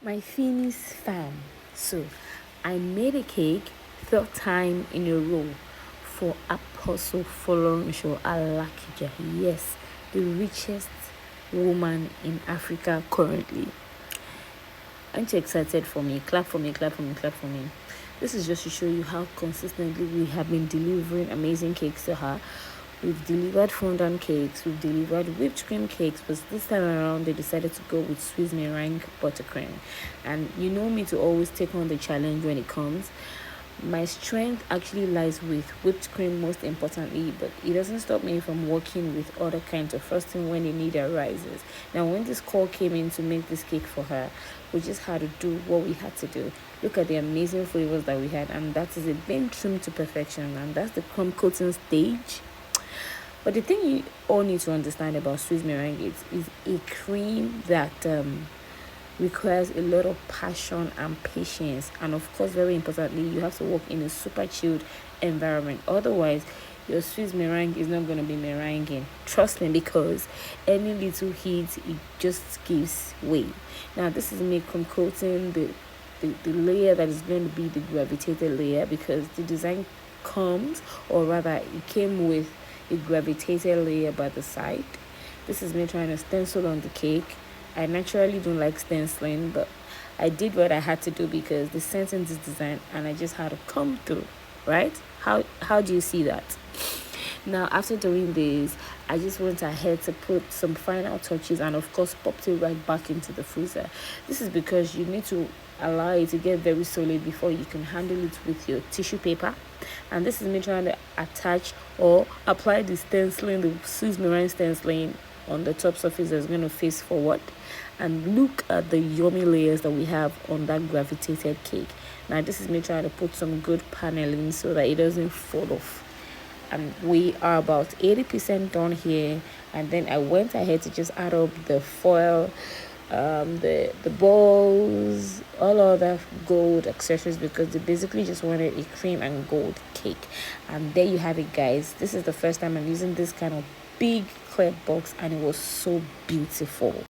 My finis fam. So I made a cake third time in a row for Apostle Folorunso Alakija. Yes, the richest woman in Africa currently. Aren't you excited for me? Clap for me, clap for me, clap for me. This is just to show you how consistently we have been delivering amazing cakes to her. We've delivered fondant cakes, we've delivered whipped cream cakes, but this time around they decided to go with Swiss meringue buttercream. And you know me to always take on the challenge when it comes. My strength actually lies with whipped cream most importantly, but it doesn't stop me from working with other kinds of frosting when the need arises. Now, when this call came in to make this cake for her, we just had to do what we had to do. Look at the amazing flavors that we had, and that is it being trimmed to perfection, and that's the crumb coating stage. But the thing you all need to understand about Swiss meringue is a cream that requires a lot of passion and patience, and of course, very importantly, you have to work in a super chilled environment. Otherwise, your Swiss meringue is not going to be meringuing. Trust me, because any little heat, it just gives way. Now, this is me coating the layer that is going to be the gravitated layer, because the design comes, or rather it came with a gravitated layer by the side. This is me trying to stencil on the cake. I naturally don't like stenciling, but I did what I had to do because the sentence is designed and I just had to come through, right? How do you see that? Now, after doing this, I just went ahead to put some final touches and, of course, popped it right back into the freezer. This is because you need to allow it to get very solid before you can handle it with your tissue paper. And this is me trying to attach or apply the stenciling, the Swiss meringue stenciling on the top surface that's going to face forward. And look at the yummy layers that we have on that gravitated cake. Now, this is me trying to put some good paneling so that it doesn't fall off. And we are about 80% done here, and then I went ahead to just add up the foil, the balls, all other gold accessories, because they basically just wanted a cream and gold cake. And there you have it, guys. This is the first time I'm using this kind of big clear box, and it was so beautiful.